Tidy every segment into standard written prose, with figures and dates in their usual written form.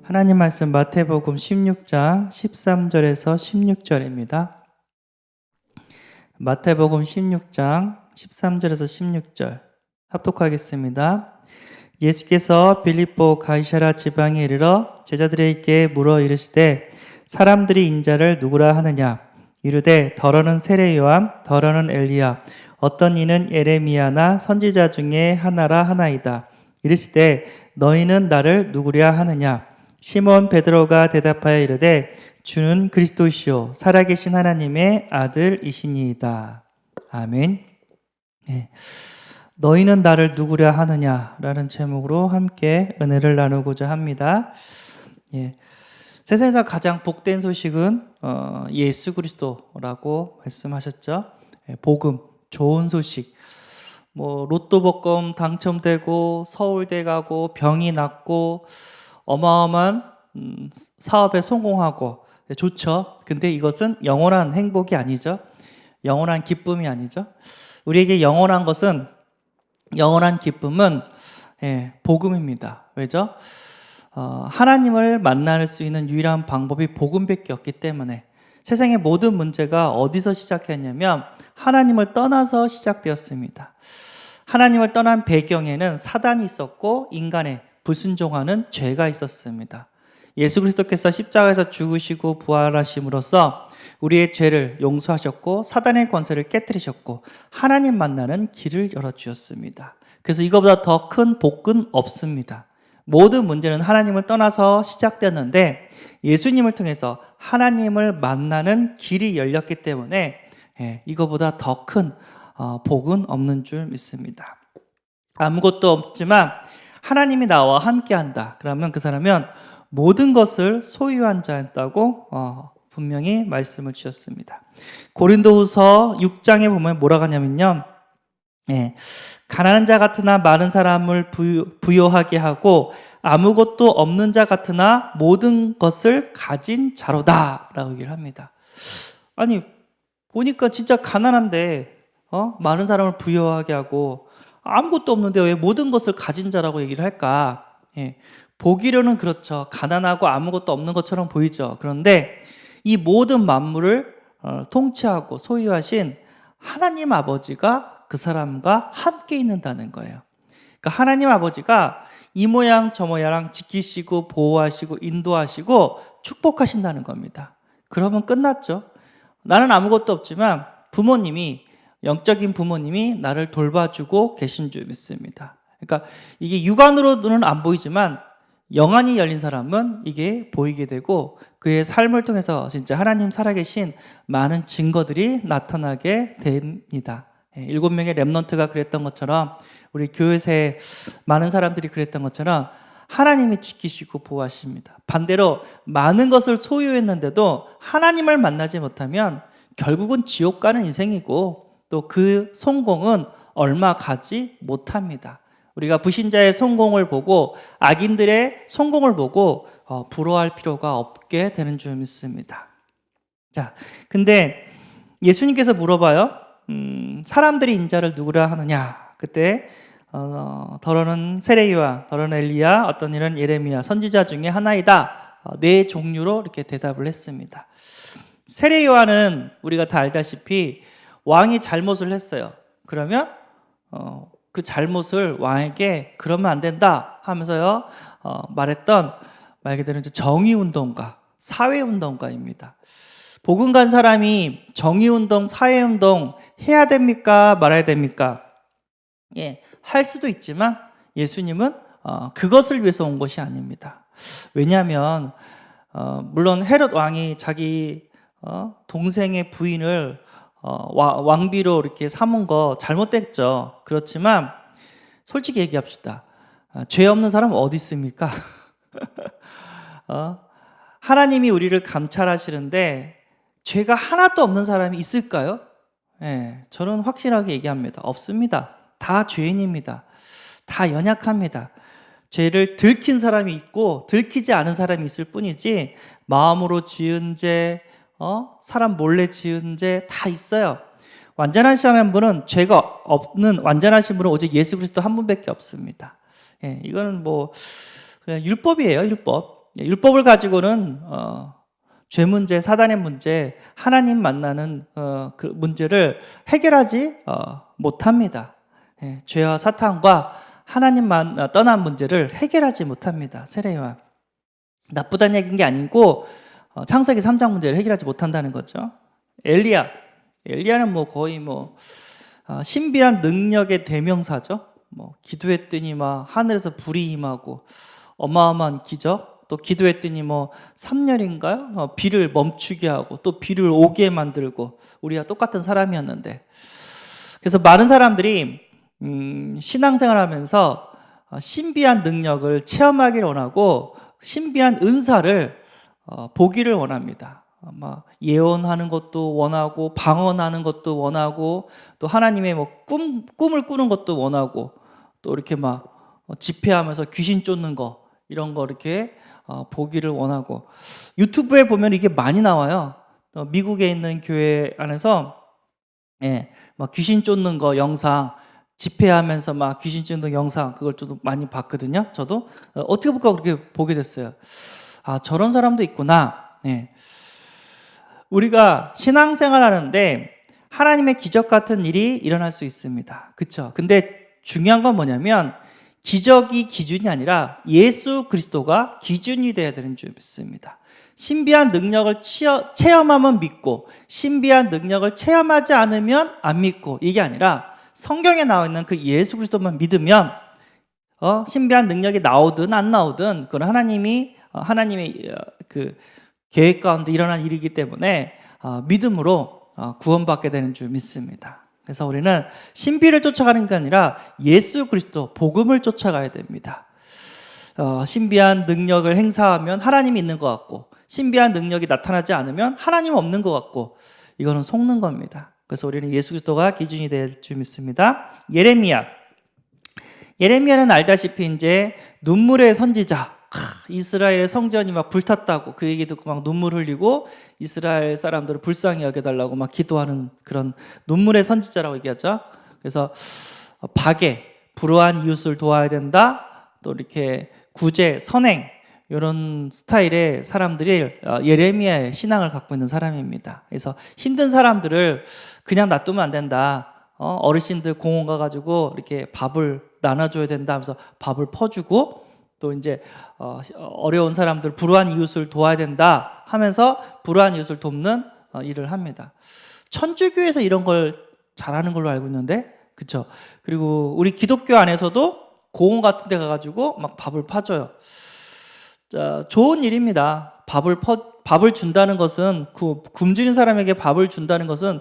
하나님 말씀 마태복음 16장 13절에서 16절입니다. 마태복음 16장 13절에서 16절 합독하겠습니다. 예수께서 빌립보 가이사랴 지방에 이르러 제자들에게 물어 이르시되 사람들이 인자를 누구라 하느냐? 이르되 더러는 세례 요한, 더러는 엘리야, 어떤 이는 예레미야나 선지자 중에 하나라 하나이다. 이르시되 너희는 나를 누구랴 하느냐? 시몬 베드로가 대답하여 이르되 주는 그리스도시요 살아계신 하나님의 아들이시니이다. 아멘. 네. 너희는 나를 누구랴 하느냐라는 제목으로 함께 은혜를 나누고자 합니다. 예. 세상에서 가장 복된 소식은 예수 그리스도라고 말씀하셨죠. 예, 복음, 좋은 소식. 뭐 로또 복권 당첨되고 서울대 가고 병이 낫고 어마어마한 사업에 성공하고 좋죠. 근데 이것은 영원한 행복이 아니죠. 영원한 기쁨이 아니죠. 우리에게 영원한 기쁨은 복음입니다. 왜죠? 하나님을 만날 수 있는 유일한 방법이 복음밖에 없기 때문에 세상의 모든 문제가 어디서 시작했냐면 하나님을 떠나서 시작되었습니다. 하나님을 떠난 배경에는 사단이 있었고 인간의 불순종하는 죄가 있었습니다. 예수 그리스도께서 십자가에서 죽으시고 부활하심으로써 우리의 죄를 용서하셨고 사단의 권세를 깨뜨리셨고 하나님 만나는 길을 열어주셨습니다. 그래서 이거보다 더 큰 복은 없습니다. 모든 문제는 하나님을 떠나서 시작되었는데 예수님을 통해서 하나님을 만나는 길이 열렸기 때문에 이거보다 더 큰 복은 없는 줄 믿습니다. 아무것도 없지만 하나님이 나와 함께한다. 그러면 그 사람은 모든 것을 소유한 자였다고 분명히 말씀을 주셨습니다. 고린도후서 6장에 보면 뭐라고 하냐면요. 가난한 자 같으나 많은 사람을 부요하게 하고 아무것도 없는 자 같으나 모든 것을 가진 자로다 라고 얘기를 합니다. 아니 보니까 진짜 가난한데 많은 사람을 부요하게 하고 아무것도 없는데 왜 모든 것을 가진 자라고 얘기를 할까? 보기로는 그렇죠. 가난하고 아무것도 없는 것처럼 보이죠. 그런데 이 모든 만물을 통치하고 소유하신 하나님 아버지가 그 사람과 함께 있는다는 거예요. 그러니까 하나님 아버지가 이 모양 저 모양 지키시고 보호하시고 인도하시고 축복하신다는 겁니다. 그러면 끝났죠. 나는 아무것도 없지만 영적인 부모님이 나를 돌봐주고 계신 줄 믿습니다. 그러니까 이게 육안으로는 안 보이지만 영안이 열린 사람은 이게 보이게 되고 그의 삶을 통해서 진짜 하나님 살아계신 많은 증거들이 나타나게 됩니다. 7명의 렘넌트가 그랬던 것처럼 우리 교회에 많은 사람들이 그랬던 것처럼 하나님이 지키시고 보호하십니다. 반대로 많은 것을 소유했는데도 하나님을 만나지 못하면 결국은 지옥 가는 인생이고 또 그 성공은 얼마 가지 못합니다. 우리가 불신자의 성공을 보고 악인들의 성공을 보고 부러워할 필요가 없게 되는 줄 믿습니다. 자, 근데 예수님께서 물어봐요. 사람들이 인자를 누구라 하느냐? 그때 더러는 세례 요한, 더러는 엘리야, 어떤 이는 예레미야, 선지자 중에 하나이다. 네 종류로 이렇게 대답을 했습니다. 세례 요한은 우리가 다 알다시피 왕이 잘못을 했어요. 그러면 그 잘못을 왕에게 그러면 안 된다 하면서요 말했던 말 그대로 정의운동가, 사회운동가입니다. 복음 간 사람이 정의운동, 사회운동 해야 됩니까? 말아야 됩니까? 할 수도 있지만 예수님은 그것을 위해서 온 것이 아닙니다. 왜냐하면 물론 헤롯 왕이 자기 동생의 부인을 왕비로 이렇게 삼은 거 잘못됐죠. 그렇지만 솔직히 얘기합시다. 죄 없는 사람은 어디 있습니까? 하나님이 우리를 감찰하시는데 죄가 하나도 없는 사람이 있을까요? 저는 확실하게 얘기합니다. 없습니다. 다 죄인입니다. 다 연약합니다. 죄를 들킨 사람이 있고 들키지 않은 사람이 있을 뿐이지 마음으로 지은 죄, 사람 몰래 지은 죄 다 있어요. 완전하신 분은 죄가 없는 완전하신 분은 오직 예수 그리스도 한 분밖에 없습니다. 이거는 뭐 그냥 율법이에요, 율법. 율법을 가지고는 죄 문제, 사단의 문제, 하나님 만나는 그 문제를 해결하지 못합니다. 죄와 사탄과 하나님만 떠난 문제를 해결하지 못합니다. 세례요한. 나쁘다는 얘기인 게 아니고 창세기 3장 문제를 해결하지 못한다는 거죠. 엘리야는 뭐 거의 신비한 능력의 대명사죠. 기도했더니 막 하늘에서 불이 임하고 어마어마한 기적, 또 기도했더니 3년인가요? 비를 멈추게 하고 또 비를 오게 만들고, 우리가 똑같은 사람이었는데. 그래서 많은 사람들이 신앙생활하면서 신비한 능력을 체험하기를 원하고 신비한 은사를 보기를 원합니다. 예언하는 것도 원하고 방언하는 것도 원하고 또 하나님의 꿈을 꾸는 것도 원하고 또 이렇게 집회하면서 귀신 쫓는 거, 이런 거 이렇게 보기를 원하고, 유튜브에 보면 이게 많이 나와요. 미국에 있는 교회 안에서 귀신 쫓는 거 영상, 집회하면서 귀신 쫓는 영상, 그걸 좀 많이 봤거든요. 저도 어떻게 볼까 그렇게 보게 됐어요. 아, 저런 사람도 있구나. 우리가 신앙생활 하는데 하나님의 기적 같은 일이 일어날 수 있습니다. 그렇죠? 근데 중요한 건 뭐냐면 기적이 기준이 아니라 예수 그리스도가 기준이 돼야 되는 줄 믿습니다. 신비한 능력을 체험하면 믿고 신비한 능력을 체험하지 않으면 안 믿고, 이게 아니라 성경에 나와 있는 그 예수 그리스도만 믿으면 신비한 능력이 나오든 안 나오든 그건 하나님의 그 계획 가운데 일어난 일이기 때문에 믿음으로 구원받게 되는 줄 믿습니다. 그래서 우리는 신비를 쫓아가는 게 아니라 예수 그리스도 복음을 쫓아가야 됩니다. 신비한 능력을 행사하면 하나님이 있는 것 같고 신비한 능력이 나타나지 않으면 하나님 없는 것 같고, 이거는 속는 겁니다. 그래서 우리는 예수 그리스도가 기준이 될 줄 믿습니다. 예레미야는 알다시피 이제 눈물의 선지자, 이스라엘의 성전이 불탔다고 그 얘기 듣고 눈물 흘리고 이스라엘 사람들을 불쌍히 여겨달라고 기도하는 그런 눈물의 선지자라고 얘기하죠. 그래서 박애, 불우한 이웃을 도와야 된다, 또 이렇게 구제, 선행, 이런 스타일의 사람들이 예레미야의 신앙을 갖고 있는 사람입니다. 그래서 힘든 사람들을 그냥 놔두면 안 된다. 어르신들 공원 가가지고 이렇게 밥을 나눠줘야 된다 하면서 밥을 퍼주고, 또 이제 어려운 사람들, 불우한 이웃을 도와야 된다 하면서 불우한 이웃을 돕는 일을 합니다. 천주교에서 이런 걸 잘하는 걸로 알고 있는데, 그렇죠? 그리고 우리 기독교 안에서도 공원 같은 데 가가지고 밥을 파줘요. 자, 좋은 일입니다. 밥을 준다는 것은, 굶주린 사람에게 밥을 준다는 것은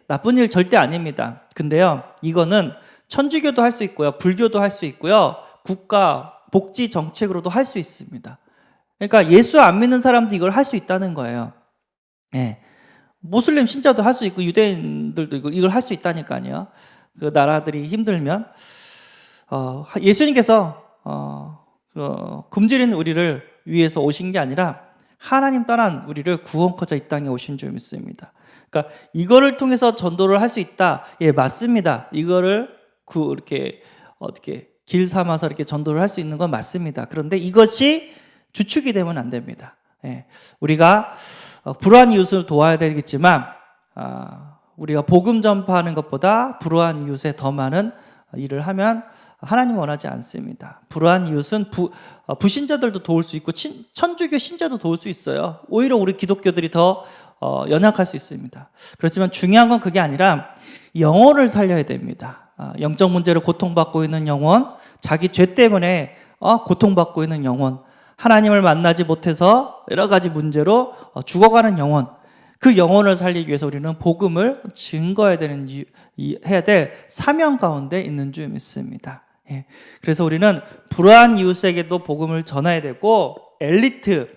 나쁜 일 절대 아닙니다. 근데요, 이거는 천주교도 할 수 있고요, 불교도 할 수 있고요, 국가 복지 정책으로도 할 수 있습니다. 그러니까 예수 안 믿는 사람도 이걸 할 수 있다는 거예요. 모슬림 신자도 할 수 있고 유대인들도 이걸 할 수 있다니까요. 그 나라들이 힘들면 예수님께서 굶주린 우리를 위해서 오신 게 아니라 하나님 떠난 우리를 구원코자 이 땅에 오신 줄 믿습니다. 그러니까 이거를 통해서 전도를 할 수 있다. 맞습니다. 이거를 이렇게 어떻게 길 삼아서 이렇게 전도를 할 수 있는 건 맞습니다. 그런데 이것이 주축이 되면 안 됩니다. 우리가 불우한 이웃을 도와야 되겠지만 우리가 복음 전파하는 것보다 불우한 이웃에 더 많은 일을 하면 하나님 원하지 않습니다. 불우한 이웃은 부신자들도 도울 수 있고 천주교 신자도 도울 수 있어요. 오히려 우리 기독교들이 더 연약할 수 있습니다. 그렇지만 중요한 건 그게 아니라 영혼을 살려야 됩니다. 영적 문제로 고통받고 있는 영혼, 자기 죄 때문에 고통받고 있는 영혼, 하나님을 만나지 못해서 여러 가지 문제로 죽어가는 영혼, 그 영혼을 살리기 위해서 우리는 복음을 증거해야 해야 될 사명 가운데 있는 줄 믿습니다. 그래서 우리는 불우한 이웃에게도 복음을 전해야 되고 엘리트,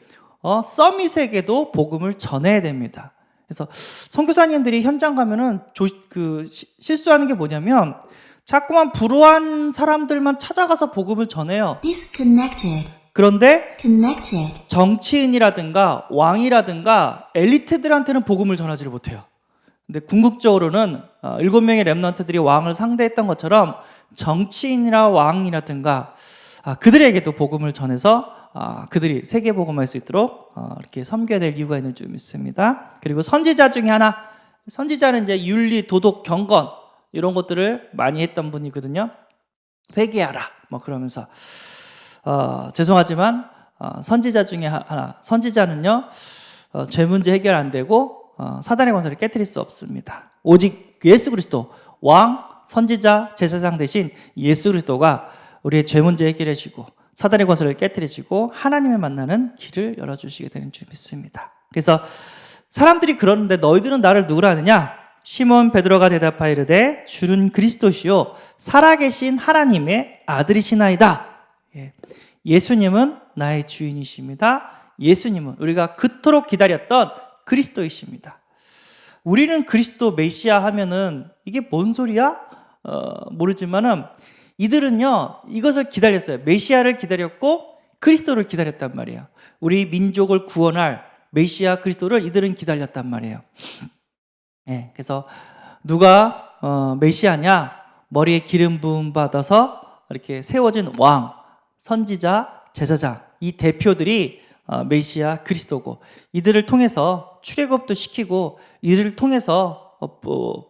서밋에게도 복음을 전해야 됩니다. 그래서 선교사님들이 현장 가면은 실수하는 게 뭐냐면 자꾸만 불우한 사람들만 찾아가서 복음을 전해요. Disconnected. 그런데 Connected. 정치인이라든가 왕이라든가 엘리트들한테는 복음을 전하지를 못해요. 근데 궁극적으로는 7명의 렘넌트들이 왕을 상대했던 것처럼 정치인이나 왕이라든가 그들에게도 복음을 전해서 그들이 세계복음할 수 있도록 이렇게 섬겨야 될 이유가 있는 줄 믿습니다. 그리고 선지자 중에 하나, 선지자는 이제 윤리, 도덕, 경건 이런 것들을 많이 했던 분이거든요. 회개하라 뭐 그러면서 죄송하지만 선지자 중에 하나, 선지자는요 죄 문제 해결 안 되고 사단의 권세를 깨뜨릴 수 없습니다. 오직 예수 그리스도 왕, 선지자, 제사장 대신 예수 그리스도가 우리의 죄 문제 해결해 주시고 사단의 권세를 깨뜨리시고 하나님을 만나는 길을 열어주시게 되는 줄 믿습니다. 그래서 사람들이 그러는데 너희들은 나를 누구라 하느냐? 시몬 베드로가 대답하여 이르되 주는 그리스도시요 살아계신 하나님의 아들이시나이다. 예수님은 나의 주인이십니다. 예수님은 우리가 그토록 기다렸던 그리스도이십니다. 우리는 그리스도 메시아 하면은 이게 뭔 소리야? 모르지만은 이들은요 이것을 기다렸어요. 메시아를 기다렸고 그리스도를 기다렸단 말이에요. 우리 민족을 구원할 메시아 그리스도를 이들은 기다렸단 말이에요. 그래서 누가 메시아냐? 머리에 기름 부음 받아서 이렇게 세워진 왕, 선지자, 제사장 이 대표들이 메시아 그리스도고 이들을 통해서 출애굽도 시키고 이들을 통해서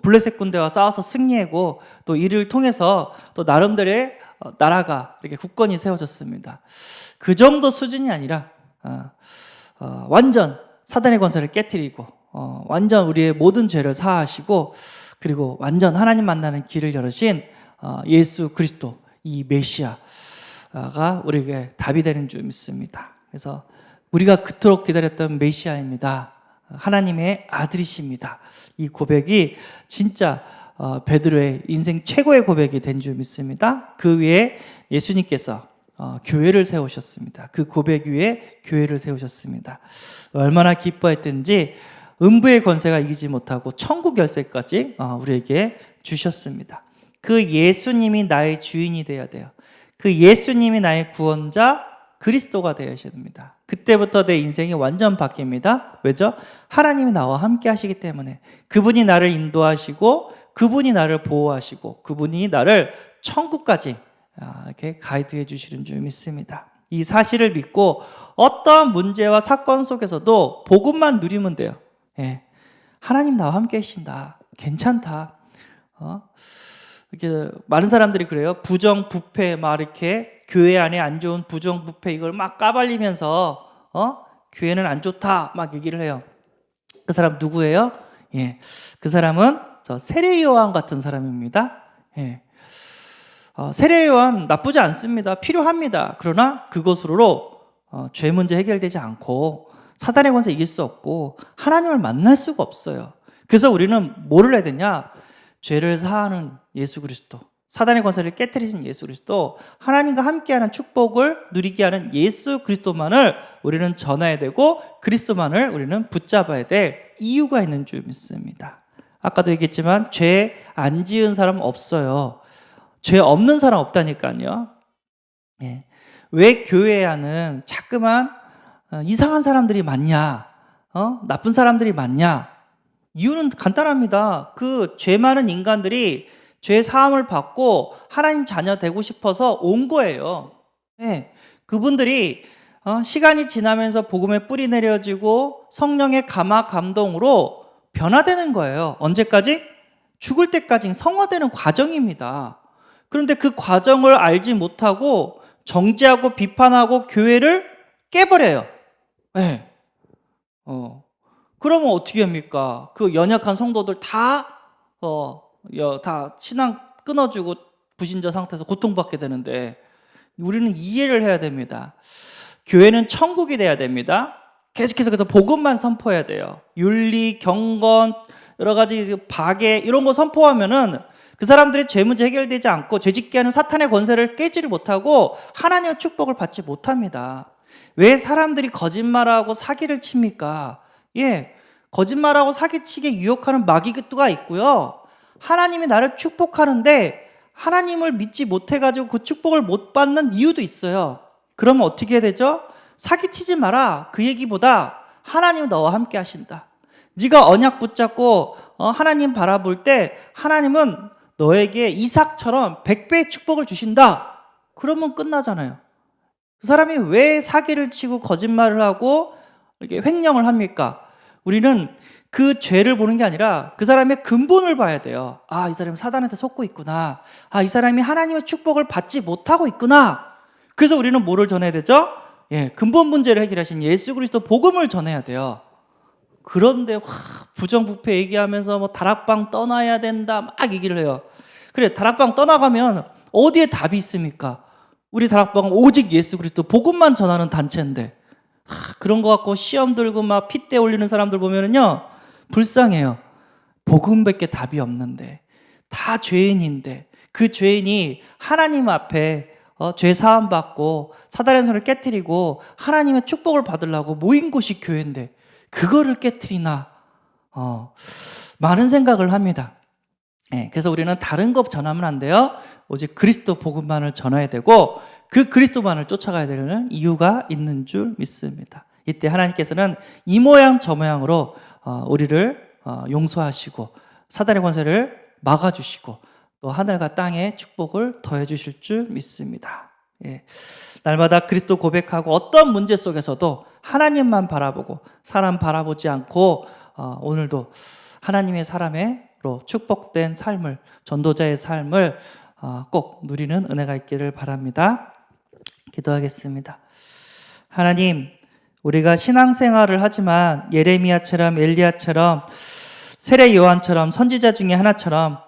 블레셋 군대와 싸워서 승리하고 또 이를 통해서 또 나름대로의 나라가 이렇게 국권이 세워졌습니다. 그 정도 수준이 아니라 완전 사단의 권세를 깨뜨리고 완전 우리의 모든 죄를 사하시고 그리고 완전 하나님 만나는 길을 열으신 예수 그리스도 이 메시아가 우리에게 답이 되는 줄 믿습니다. 그래서 우리가 그토록 기다렸던 메시아입니다. 하나님의 아들이십니다. 이 고백이 진짜 베드로의 인생 최고의 고백이 된 줄 믿습니다. 그 위에 예수님께서 교회를 세우셨습니다. 그 고백 위에 교회를 세우셨습니다. 얼마나 기뻐했든지 음부의 권세가 이기지 못하고 천국 열쇠까지 우리에게 주셨습니다. 그 예수님이 나의 주인이 되어야 돼요. 그 예수님이 나의 구원자 그리스도가 되어야 됩니다. 그때부터 내 인생이 완전 바뀝니다. 왜죠? 하나님이 나와 함께 하시기 때문에 그분이 나를 인도하시고 그분이 나를 보호하시고 그분이 나를 천국까지 이렇게 가이드해 주시는 줄 믿습니다. 이 사실을 믿고 어떠한 문제와 사건 속에서도 복음만 누리면 돼요. 하나님 나와 함께 하신다. 괜찮다. 이렇게 많은 사람들이 그래요. 부정, 부패 막 이렇게 교회 안에 안 좋은 부정, 부패 이걸 막 까발리면서 교회는 안 좋다 막 얘기를 해요. 그 사람 누구예요? 그 사람은 저 세례 요한 같은 사람입니다. 세례 요한 나쁘지 않습니다. 필요합니다. 그러나 그것으로 죄 문제 해결되지 않고 사단의 권세 이길 수 없고 하나님을 만날 수가 없어요. 그래서 우리는 뭐를 해야 되냐? 죄를 사하는 예수 그리스도, 사단의 권세를 깨뜨리신 예수 그리스도, 하나님과 함께하는 축복을 누리게 하는 예수 그리스도만을 우리는 전해야 되고 그리스도만을 우리는 붙잡아야 될 이유가 있는 줄 믿습니다. 아까도 얘기했지만 죄 안 지은 사람은 없어요. 죄 없는 사람 없다니까요. 왜 교회 안은 자꾸만 이상한 사람들이 많냐? 나쁜 사람들이 많냐? 이유는 간단합니다. 그 죄 많은 인간들이 죄 사함을 받고 하나님 자녀 되고 싶어서 온 거예요. 그분들이 시간이 지나면서 복음의 뿌리 내려지고 성령의 감화 감동으로 변화되는 거예요. 언제까지? 죽을 때까지 성화되는 과정입니다. 그런데 그 과정을 알지 못하고 정죄하고 비판하고 교회를 깨버려요. 그러면 어떻게 합니까? 그 연약한 성도들 다 신앙 끊어주고 불신자 상태에서 고통받게 되는데 우리는 이해를 해야 됩니다. 교회는 천국이 돼야 됩니다. 계속해서 그래서 복음만 선포해야 돼요. 윤리, 경건, 여러 가지 박애 이런 거 선포하면은 그 사람들의 죄 문제 해결되지 않고 죄짓게 하는 사탄의 권세를 깨지를 못하고 하나님의 축복을 받지 못합니다. 왜 사람들이 거짓말하고 사기를 칩니까? 거짓말하고 사기치게 유혹하는 마귀가 있고요. 하나님이 나를 축복하는데 하나님을 믿지 못해가지고 그 축복을 못 받는 이유도 있어요. 그러면 어떻게 해야 되죠? 사기치지 마라. 그 얘기보다 하나님은 너와 함께 하신다. 네가 언약 붙잡고 하나님 바라볼 때 하나님은 너에게 이삭처럼 100배의 축복을 주신다. 그러면 끝나잖아요. 그 사람이 왜 사기를 치고 거짓말을 하고 이렇게 횡령을 합니까? 우리는 그 죄를 보는 게 아니라 그 사람의 근본을 봐야 돼요. 아, 이 사람이 사단한테 속고 있구나. 아, 이 사람이 하나님의 축복을 받지 못하고 있구나. 그래서 우리는 뭐를 전해야 되죠? 근본 문제를 해결하신 예수 그리스도 복음을 전해야 돼요. 그런데 부정부패 얘기하면서 뭐 다락방 떠나야 된다 막 얘기를 해요. 그래, 다락방 떠나가면 어디에 답이 있습니까? 우리 다락방은 오직 예수 그리스도 복음만 전하는 단체인데 그런 거 갖고 시험 들고 막 핏대 올리는 사람들 보면은요 불쌍해요. 복음밖에 답이 없는데 다 죄인인데 그 죄인이 하나님 앞에 죄 사함 받고 사단의 손을 깨트리고 하나님의 축복을 받으려고 모인 곳이 교회인데 그거를 깨트리나 많은 생각을 합니다. 그래서 우리는 다른 것 전하면 안 돼요. 오직 그리스도 복음만을 전해야 되고 그 그리스도만을 쫓아가야 되는 이유가 있는 줄 믿습니다. 이때 하나님께서는 이 모양 저 모양으로 우리를 용서하시고 사단의 권세를 막아주시고 또 하늘과 땅에 축복을 더해 주실 줄 믿습니다. 날마다 그리스도 고백하고 어떤 문제 속에서도 하나님만 바라보고 사람 바라보지 않고 오늘도 하나님의 사람으로 축복된 삶을 전도자의 삶을 꼭 누리는 은혜가 있기를 바랍니다. 기도하겠습니다. 하나님, 우리가 신앙생활을 하지만 예레미야처럼 엘리야처럼 세례 요한처럼 선지자 중에 하나처럼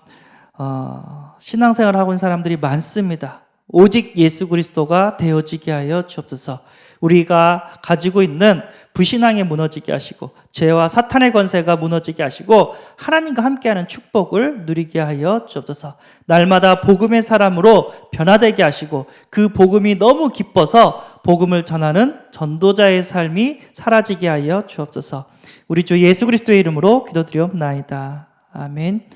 신앙생활을 하고 있는 사람들이 많습니다. 오직 예수 그리스도가 되어지게 하여 주옵소서. 우리가 가지고 있는 부신앙이 무너지게 하시고 죄와 사탄의 권세가 무너지게 하시고 하나님과 함께하는 축복을 누리게 하여 주옵소서. 날마다 복음의 사람으로 변화되게 하시고 그 복음이 너무 기뻐서 복음을 전하는 전도자의 삶이 사라지게 하여 주옵소서. 우리 주 예수 그리스도의 이름으로 기도드리옵나이다. 아멘.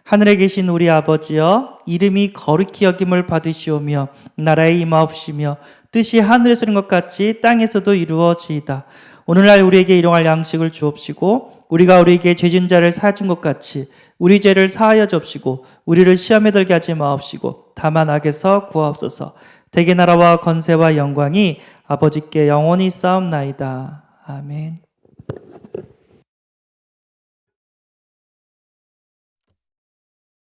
하늘에 계신 우리 아버지여, 이름이 거룩히 여김을 받으시오며 나라의 임하옵시며 뜻이 하늘에서 이룬 것 같이 땅에서도 이루어지이다. 오늘날 우리에게 일용할 양식을 주옵시고 우리가 우리에게 죄진 자를 사하준 것 같이 우리 죄를 사하여 주옵시고 우리를 시험에 들게 하지 마옵시고 다만 악에서 구하옵소서. 대개 나라와 권세와 영광이 아버지께 영원히 쌓옵나이다. 아멘.